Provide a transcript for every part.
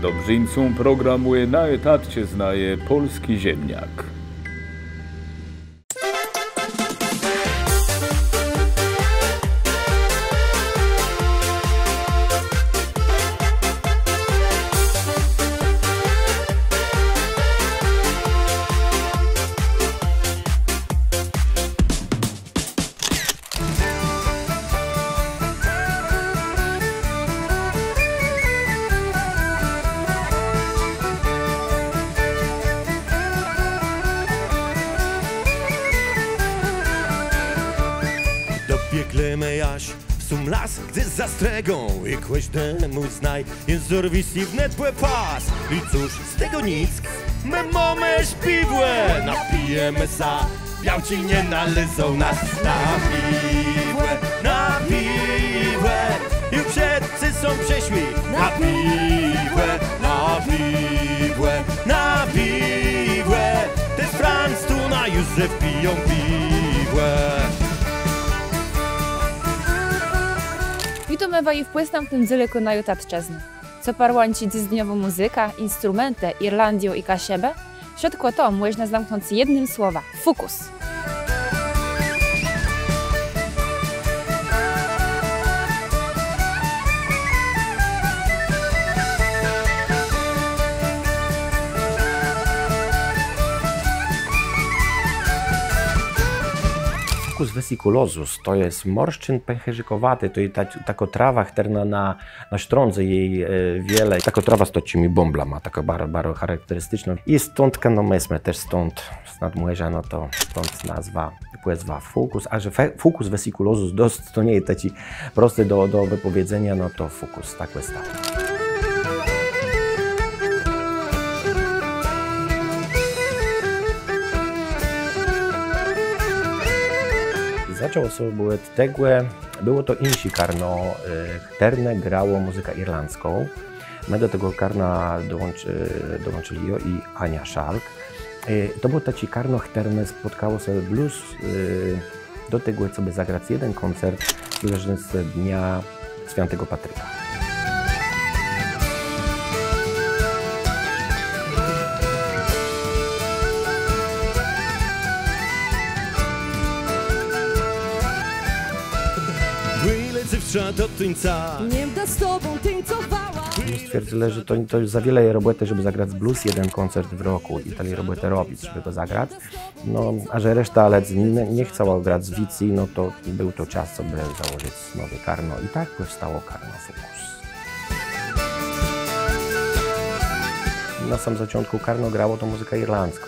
Dobrzyńcą programuje na etatcie znaje polski ziemniak. Piekle jaś w sum las, gdy zastregą i kłeś demu znaj, jęzor wisi wnet płe pas. I cóż z tego nic, me mamy śpiwłe, napijemy sa, biał ci nie nalezą nas na piwłe, i wszyscy są przeszli na piwłe, te z Franc tu na Józef piją piwłe. Вітаме і вписнам тим дзелеко на ютатчезну. Це парванчі дздньова музика, інструменти, Ірландію і кашебе. Wszystko to można zamknąć jednym słowem – fokus. Fucus vesiculosus to jest morszczyn pęcherzykowaty, to jest taka trawa, która na sztrądze jej wiele. Taka trawa z toczymi bąbla ma, taka bardzo charakterystyczna. I stąd kanomesme, też stąd z nadmorza, no to stąd nazwa płezwa fucus. A że fucus vesiculosus to nie jest taki prosty do wypowiedzenia, no to fucus, tak jest. Zaczął sobie od tego, było to insi karno, które grało muzykę irlandzką. My do tego karna dołączyli i Ania Szalk. To było taki karno, które spotkało sobie blues do tego, żeby zagrać jeden koncert z Dnia Świętego Patryka. Nie da z tobą tańcowała. Stwierdzili, że to za wiele roboty, żeby zagrać blues jeden koncert w roku i tyle roboty robić, żeby go zagrać. No, a że reszta ale nie chciała grać z wicji, no to był to czas, żeby założyć nowe karno i tak powstało karno Fucus. Na samym początku karno grało to muzykę irlandzką.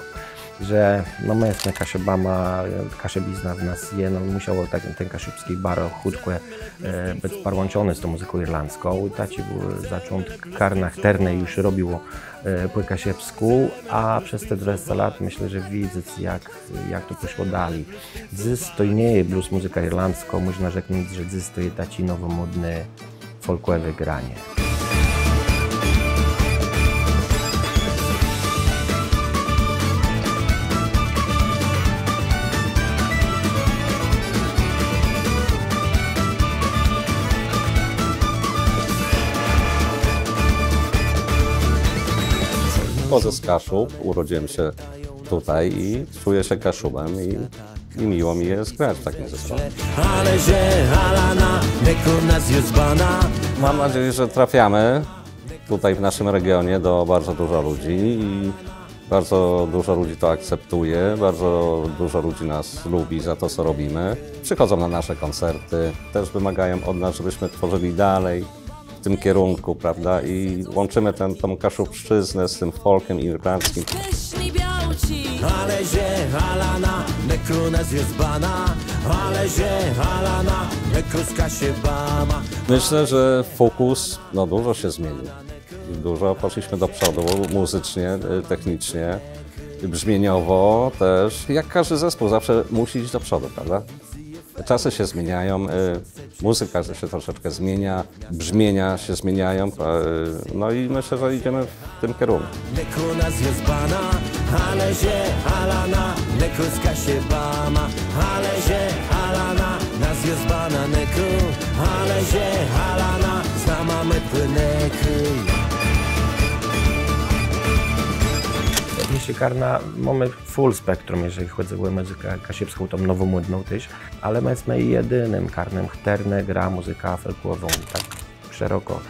Że no my jesteśmy kaszebama, kaszebizna w nas je, no musiało ten kaszebski bar chudko być połączony z tą muzyką irlandzką. I taci był zaczątek karna terne już robiło po kaszebsku, a przez te 20 lat myślę, że widzę jak to poszło dalej. Dziś to nie jest blues muzyka irlandzka, można rzeknąć, że dziś to jest taci nowomodne folkowe granie. Pochodzę z Kaszub, urodziłem się tutaj i czuję się Kaszubem i miło mi jest grać w takim zespole. Mam nadzieję, że trafiamy tutaj w naszym regionie do bardzo dużo ludzi i bardzo dużo ludzi to akceptuje, bardzo dużo ludzi nas lubi za to, co robimy. Przychodzą na nasze koncerty, też wymagają od nas, żebyśmy tworzyli dalej w tym kierunku, prawda? I łączymy tą kaszubszczyznę z tym folkiem irlandzkim. Myślę, że Fucus dużo się zmienił. Dużo poszliśmy do przodu muzycznie, technicznie, brzmieniowo też. Jak każdy zespół zawsze musi iść do przodu, prawda? Czasy się zmieniają, muzyka się troszeczkę zmienia, brzmienia się zmieniają, no i myślę, że idziemy w tym kierunku. Oczywiście Karna mamy full spektrum, jeżeli chodzi o muzykę kasiebską, tą nowomodną też, ale my jesteśmy jedynym Karnem, który gra muzykę folkową tak szeroko.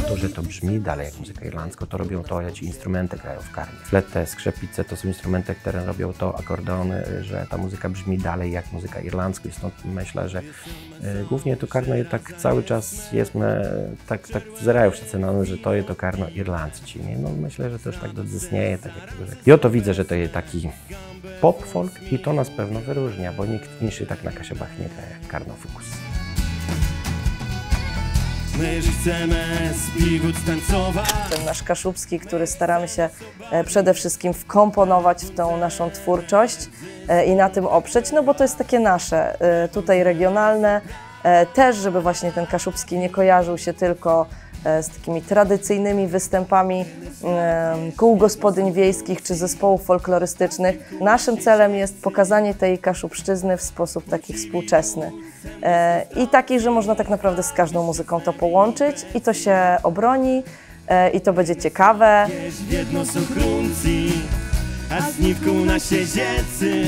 To, że to brzmi dalej jak muzyka irlandzka, to robią to, jak ci instrumenty grają w Karnie. Flety, skrzypice to są instrumenty, które robią to, akordeony, że ta muzyka brzmi dalej jak muzyka irlandzka. I stąd myślę, że głównie to Karno tak cały czas jesteśmy, tak zerają wszyscy na nas, że to jest to Karno irlandzki. No myślę, że to już tak istnieje. Tak jak... Ja to widzę, że to jest taki pop folk i to nas pewno wyróżnia, bo nikt inny tak na kasiebach nie gra jak Karno Fokus. My chcemy śpiewać, tańcować. Ten nasz kaszubski, który staramy się przede wszystkim wkomponować w tą naszą twórczość i na tym oprzeć, no bo to jest takie nasze, tutaj regionalne, też żeby właśnie ten kaszubski nie kojarzył się tylko z takimi tradycyjnymi występami kół gospodyń wiejskich czy zespołów folklorystycznych. Naszym celem jest pokazanie tej kaszubszczyzny w sposób taki współczesny i taki, że można tak naprawdę z każdą muzyką to połączyć i to się obroni i to będzie ciekawe. Jedno są krumci, a z niwką na siedziecy.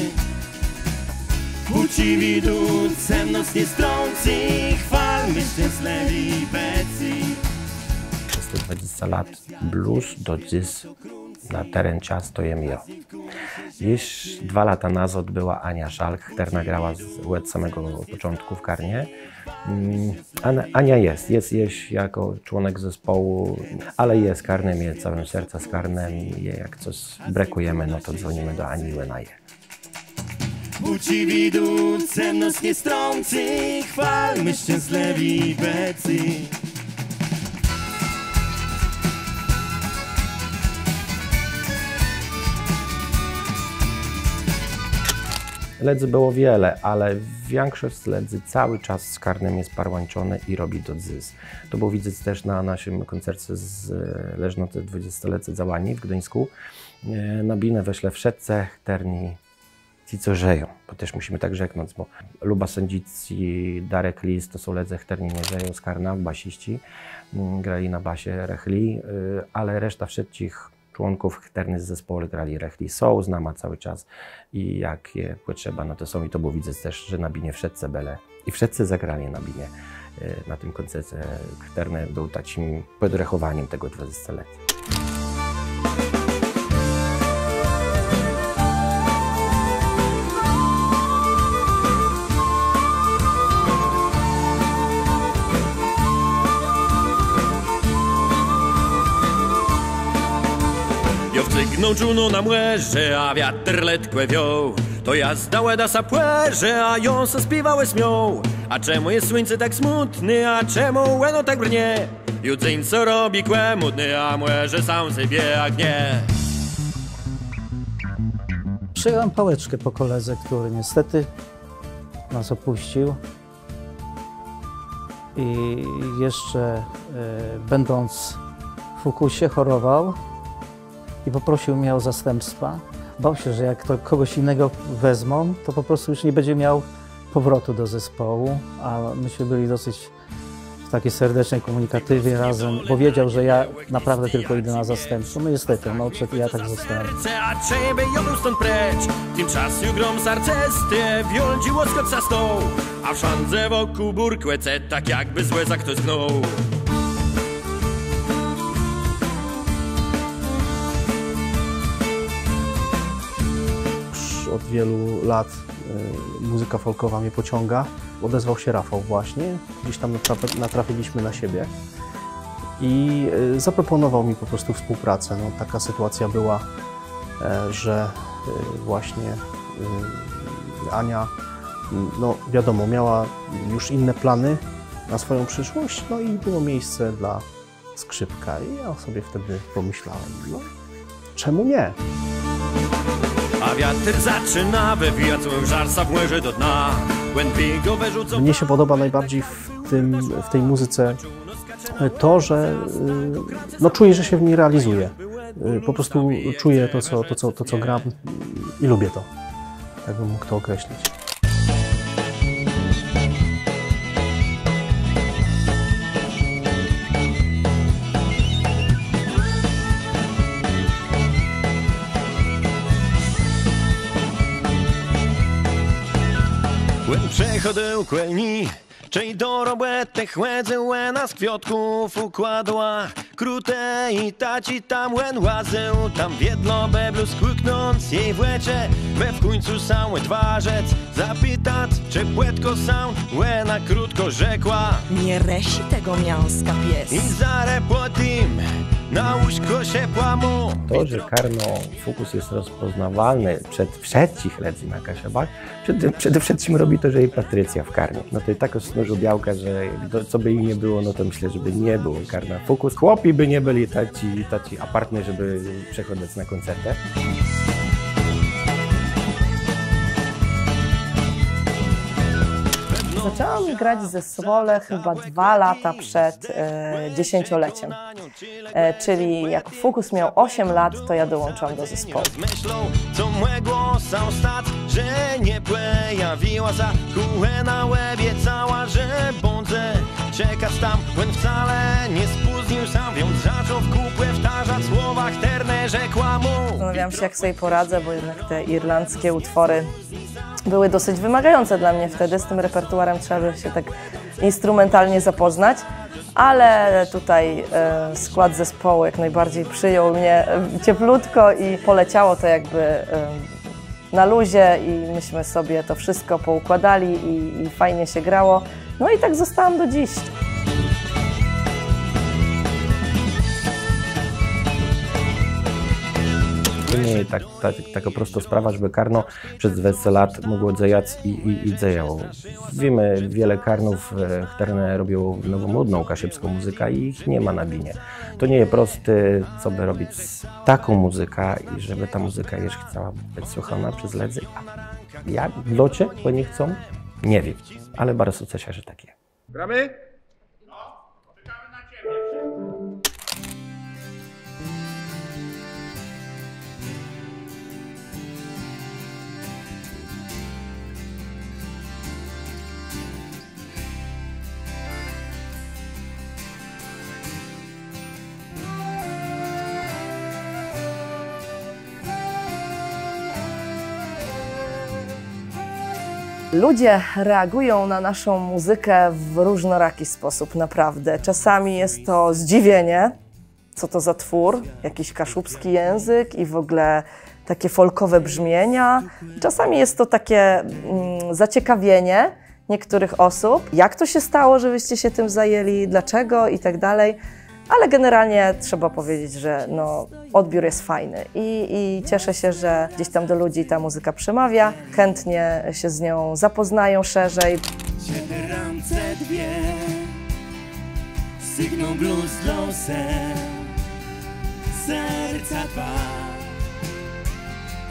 Płci widu, cemność nie strąci, chwalmy szczęśliwi i becy. Przez te 20 lat blues do dziś na teren czas to jem ja. Już 2 lata nazad była Ania Szalk, która nagrała od samego początku w Karnie. Ania jest jako członek zespołu, ale jest Karnem, jest całym sercem z Karnem. Jak coś brakujemy, no to dzwonimy do Ani i Lenaje. Płci widu, cemność nie strąci, chwalmy szczęśliwi i becy. Ledzy było wiele, ale większość ledzy cały czas z Karnem jest parłańczone i robi to dziś. To było widać też na naszym koncercie z leżące 20-lecie Załani w Gdyńsku. Na binę weszle wszyscy terni ci, co żyją, bo też musimy tak rzeknąć, bo Luba Sędzici, Darek Lis to są ledzy, terni nie żyją z Karna, basiści, grali na basie rechli, ale reszta wszystkich członków terny z zespołu grali rechli są z nami cały czas i jak je potrzeba, no to są i to było widać też, że na binie wszyscy bele i wszyscy zagrali na binie na tym koncercie. Terny był takim podrechowaniem tego 20-lecia. Cygnął czuno na młeże, a wiatr letkłe wioł. To ja zdałe da sapłerze, a ją se śpiewałe śmią. A czemu jest słońce tak smutny, a czemu łeno tak brnie? Judzyń co robi kłemudny, a młeże sam sobie agnie. Przyjąłem pałeczkę po koledze, który niestety nas opuścił. I jeszcze będąc w Fokusie chorował. I poprosił mnie o zastępstwa. Bał się, że jak to kogoś innego wezmą, to po prostu już nie będzie miał powrotu do zespołu, a myśmy byli dosyć w takiej serdecznej komunikatywie razem, bo wiedział, że ja naprawdę tylko idę na zastępstwo. No niestety, on odszedł i ja tak zostałem. A ciebie ją stąd precz, tymczasem grom sarcesty, wiolci łoskot za stoł, a w szandze wokół burkłece, tak jakby złe za ktoś znął. Od wielu lat muzyka folkowa mnie pociąga. Odezwał się Rafał właśnie, gdzieś tam natrafiliśmy na siebie i zaproponował mi po prostu współpracę. No, taka sytuacja była, że właśnie Ania, no wiadomo, miała już inne plany na swoją przyszłość, no i było miejsce dla skrzypka i ja sobie wtedy pomyślałem, no czemu nie? A wiatr zaczyna wywijać swoją żarsa w młeże do dna. Głębiego wyrzucą... Mnie się podoba najbardziej w tej muzyce to, że no, czuję, że się w niej realizuję. Po prostu czuję to, co gram i lubię to. Tak bym mógł to określić. Łen przechodził kłelni, czej dorobłe te chłedze łena z kwiatków układła. Krute i taci tam łen łazył, tam wiedlo beblu skłyknąc jej wlecze. We w końcu sam twarzec zapytać, czy płetko sam łena krótko rzekła. Nie resi tego mięska pies. I zarepło tym na łóżko się płamu. To, że Karno Fukus jest rozpoznawalny przed ci chledzy na Kaszebach, przede wszystkim robi to, że jej Patrycja w Karnie. No to jest taka snużu białka, że co by jej nie było, no to myślę, żeby nie było Karna Fukus. Chłopi by nie byli taci apartni, żeby przechodzić na koncertę. Zaczęłam grać w zespole chyba 2 lata przed 10-leciem. Czyli jak Fukus miał 8 lat, to ja dołączyłam do zespołu. Myślą, co młego sam stać, że nie pojawiła za kułę na łebie cała, że bądze czekać tam, when wcale nie spóźnił sam, więc zaczął w kupę wtarzać słowa terne, rzekła mu. Zastanawiałam się, jak sobie poradzę, bo jednak te irlandzkie utwory były dosyć wymagające dla mnie wtedy. Z tym repertuarem trzeba by się tak instrumentalnie zapoznać, ale tutaj skład zespołu jak najbardziej przyjął mnie cieplutko i poleciało to jakby na luzie i myśmy sobie to wszystko poukładali i fajnie się grało. No i tak zostałam do dziś. To nie jest taka prosta sprawa, żeby Karno przez 20 lat mogło dzejać i dzejało. Wiemy, wiele Karnów, które robią nowomodną kaszebską muzykę i ich nie ma na binie. To nie jest proste, co by robić taką muzykę i żeby ta muzyka jeszcze chciała być słuchana przez ledzy. A jak w locie, bo nie chcą, nie wiem, ale bardzo cieszę się, że takie. Gramy? Ludzie reagują na naszą muzykę w różnoraki sposób, naprawdę. Czasami jest to zdziwienie, co to za twór, jakiś kaszubski język i w ogóle takie folkowe brzmienia. Czasami jest to takie zaciekawienie niektórych osób, jak to się stało, że wyście się tym zajęli, dlaczego i tak dalej. Ale generalnie trzeba powiedzieć, że no, odbiór jest fajny i cieszę się, że gdzieś tam do ludzi ta muzyka przemawia, chętnie się z nią zapoznają szerzej. Ramce dwie, sygną blues losem, serca dwa,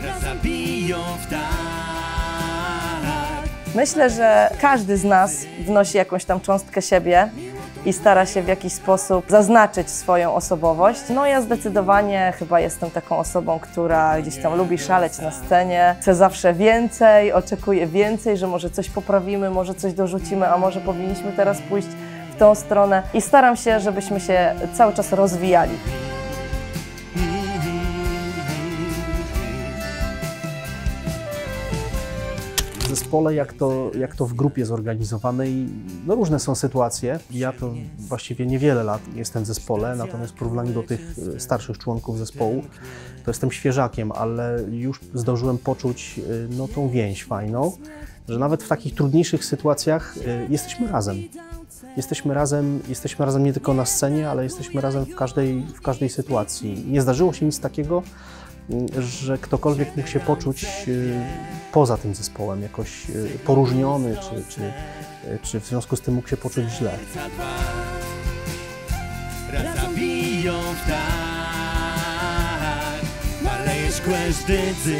raz zabiją w tak. Myślę, że każdy z nas wnosi jakąś tam cząstkę siebie i stara się w jakiś sposób zaznaczyć swoją osobowość. No ja zdecydowanie chyba jestem taką osobą, która gdzieś tam lubi szaleć na scenie, chce zawsze więcej, oczekuje więcej, że może coś poprawimy, może coś dorzucimy, a może powinniśmy teraz pójść w tą stronę i staram się, żebyśmy się cały czas rozwijali. W zespole, jak to w grupie zorganizowanej, no różne są sytuacje. Ja to właściwie niewiele lat jestem w zespole, natomiast w porównaniu do tych starszych członków zespołu, to jestem świeżakiem, ale już zdążyłem poczuć no, tą więź fajną, że nawet w takich trudniejszych sytuacjach jesteśmy razem. Jesteśmy razem nie tylko na scenie, ale jesteśmy razem w każdej sytuacji. Nie zdarzyło się nic takiego, że ktokolwiek mógł się poczuć poza tym zespołem, jakoś poróżniony, czy w związku z tym mógł się poczuć źle. Raz zabiją w tak, malejesz kłężdycy,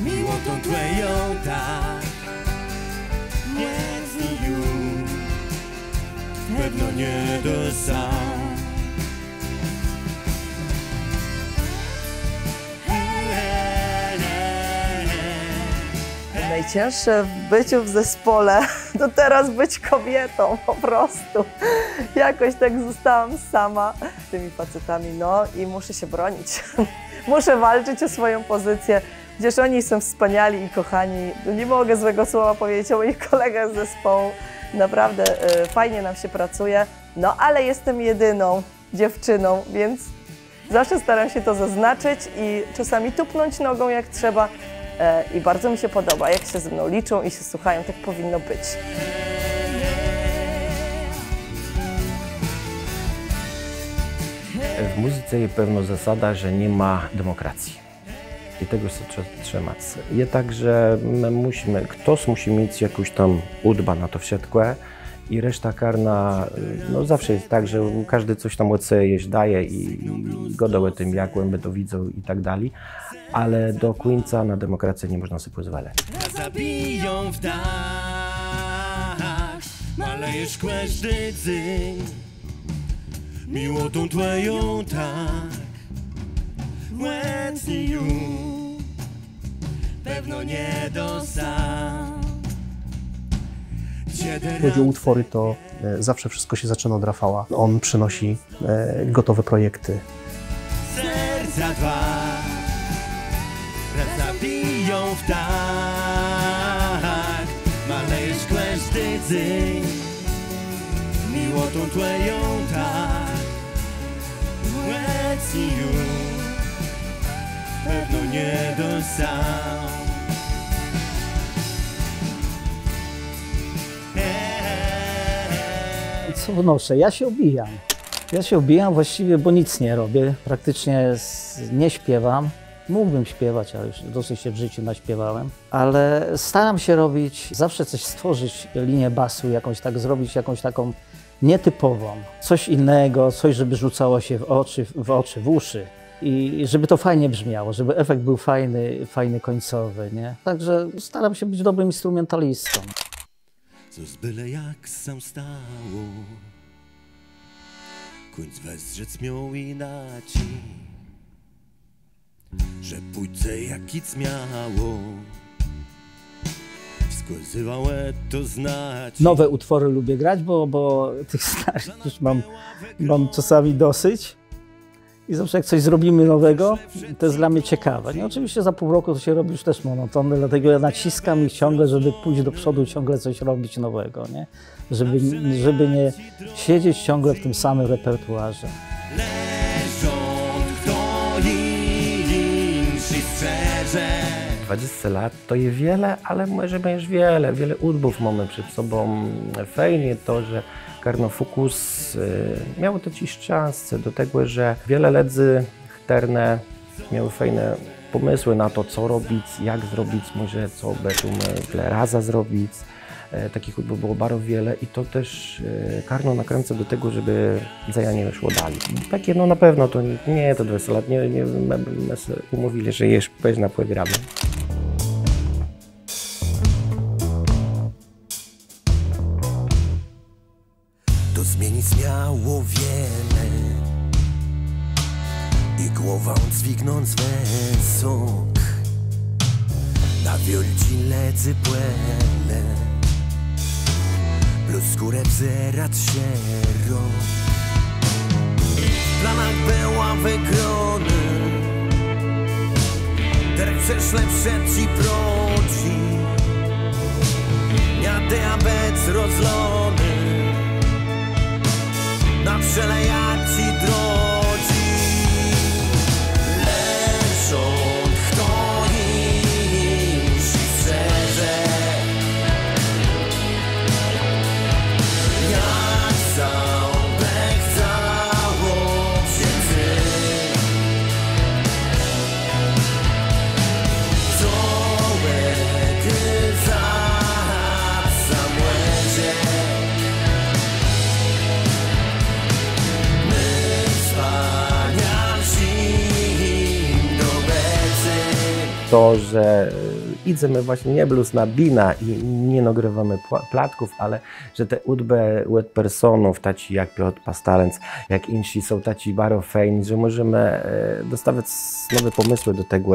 miło tą tleją tak, nie z już, pewno nie do sam. Najcięższe w byciu w zespole to teraz być kobietą po prostu. Jakoś tak zostałam sama z tymi facetami, no i muszę się bronić. Muszę walczyć o swoją pozycję, Przecież oni są wspaniali i kochani. Nie mogę złego słowa powiedzieć o moich kolegach z zespołu. Naprawdę fajnie nam się pracuje. No ale jestem jedyną dziewczyną, więc zawsze staram się to zaznaczyć i czasami tupnąć nogą jak trzeba. I bardzo mi się podoba, jak się ze mną liczą i się słuchają, tak powinno być. W muzyce jest pewna zasada, że nie ma demokracji. I tego się trzeba trzymać. Je tak, że my musimy, ktoś musi mieć jakąś tam udba na to wszystko i reszta karna, no zawsze jest tak, że każdy coś tam jeść daje i godą o tym, jak łęby to widzą i tak dalej, ale do końca na demokrację nie można sobie pozwalać. Zabiją w dach, malejesz każdy dzień, miłotą twoją tak, łęcnie już, pewno nie dostał. Jeśli chodzi o utwory, to zawsze wszystko się zaczyna od Rafała. On przynosi gotowe projekty. Serca dwa raz zabiją w tak, malejesz każdy dzień, miłotą twoją tak, łęcnie już, pewno nie dostał. Co wnoszę? Ja się obijam. Ja się obijam właściwie, bo nic nie robię. Praktycznie nie śpiewam. Mógłbym śpiewać, ale już dosyć się w życiu naśpiewałem. Ale staram się robić, zawsze coś stworzyć, linię basu jakąś tak, zrobić jakąś taką nietypową. Coś innego, coś, żeby rzucało się w uszy. I żeby to fajnie brzmiało, żeby efekt był fajny końcowy, nie? Także staram się być dobrym instrumentalistą. Co z byle jak sam stało, końc wezrzec miał inaczej, że pójdzie jak nic miało, wskazywało to znać. Nowe utwory lubię grać, bo tych starych już mam czasami dosyć. I zawsze jak coś zrobimy nowego, to jest dla mnie ciekawe. Nie? Oczywiście za pół roku to się robi już też monotonne, dlatego ja naciskam ich ciągle, żeby pójść do przodu, ciągle coś robić nowego, nie? Żeby nie siedzieć ciągle w tym samym repertuarze. Leżą kto inszy strzeże. 20 lat to jest wiele, ale może już wiele udbów mamy przed sobą. Fajnie to, że Karno Fokus miało to dziś szansę do tego, że wiele ledzy chterne miały fajne pomysły na to, co robić, jak zrobić, może co tyle raza zrobić. Takich udbów było bardzo wiele i to też Karno nakręca do tego, żeby zajanie szło dalej. Takie no na pewno to nie to 20 lat, nie my umówili, że jeszcze pewna programy. Zmienić miało wiele i głową dźwignąc wysok, na wiolci ledzy płynę, plus skórę wzerać się rok. W planach była wygrony, teraz przeszle przed ci proci, ja diabet rozlony. Na przelejach ci drodzi, leżą kto inszy strzeże, jak załbek cało księdzy. Zołek za młedzie. To, że idziemy właśnie nie blues na bina i nie nagrywamy platków, ale że te udbe od personów, taci jak Piotr Pastalenc, jak inni są taci bardzo fajni, że możemy dostawać nowe pomysły do tego,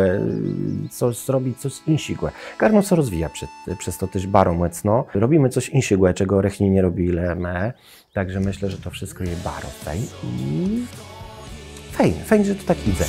co zrobić, coś innego. Karno się rozwija przez to też bardzo mocno. Robimy coś innego, czego rechni nie robi ile my. Także myślę, że to wszystko jest bardzo fajne i fajnie, że to tak idzie.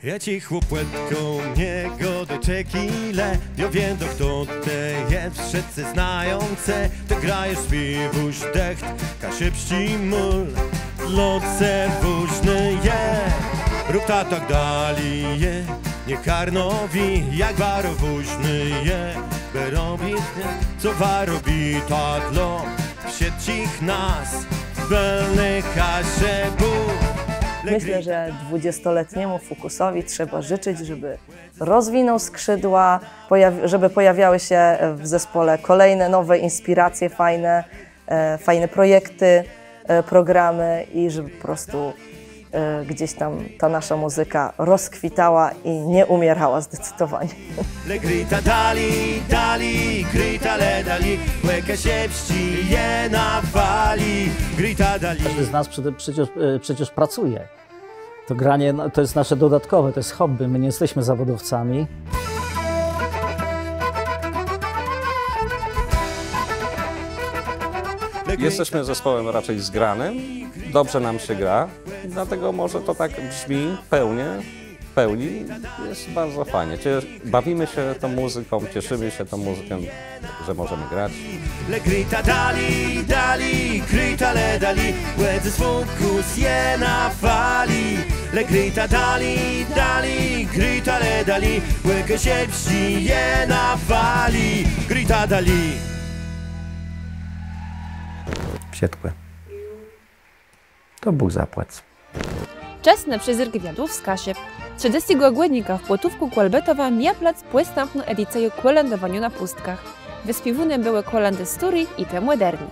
Ja ci chłopłetką niego do czekile, ja wiem, kto te jest, wszyscy znające, to grajesz śpiewuś decht, kasiepści mól, loce wóźny je, rób tak dali je, nie karnowi, jak waro wóźny je, by robić, co warobi tadlo, wszystkich nas, belny kaszebu. Myślę, że 20-letniemu Fukusowi trzeba życzyć, żeby rozwinął skrzydła, żeby pojawiały się w zespole kolejne nowe inspiracje, fajne projekty, programy i żeby po prostu gdzieś tam ta nasza muzyka rozkwitała i nie umierała zdecydowanie. Le grita dali, dali, grita le dali, łeka się pści je nawali, grita dali. Każdy z nas przecież pracuje. To granie to jest nasze dodatkowe, to jest hobby, my nie jesteśmy zawodowcami. Jesteśmy zespołem raczej zgranym, dobrze nam się gra, dlatego może to tak brzmi w pełni, jest bardzo fajnie. Bawimy się tą muzyką, cieszymy się tą muzyką, że możemy grać. Le grita dali, dali, grita le dali, łedzy Fukus je nawali. Le grita dali, dali, grita le dali, łeka się pści je nawali, grita dali. Wsiedkłe. To Bóg zapłać. Czas na przezyrk wiadów z Kasieb. 30 grudnika w Płotówku Kolbetowa miał plac półstępną edycję kolędowaniu na pustkach. Wyśpiewane były kolendy stury i te moderni.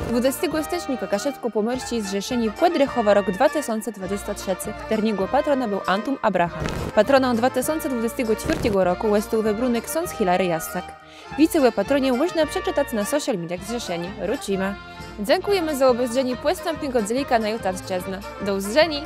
W 20 stycznia Kaszewsko pomorści zrzeszeni Płedrychowa rok 2023, którego patrona był Antum Abraham. Patroną 2024 roku został wybrany ksiądz Hilary Jastak. Wicełe patronie można przeczytać na social mediach zrzeszeni. Rucimy! Dziękujemy za obejrzenie półstępnego dzielika na Jutawszczyznę. Do usłyszenia!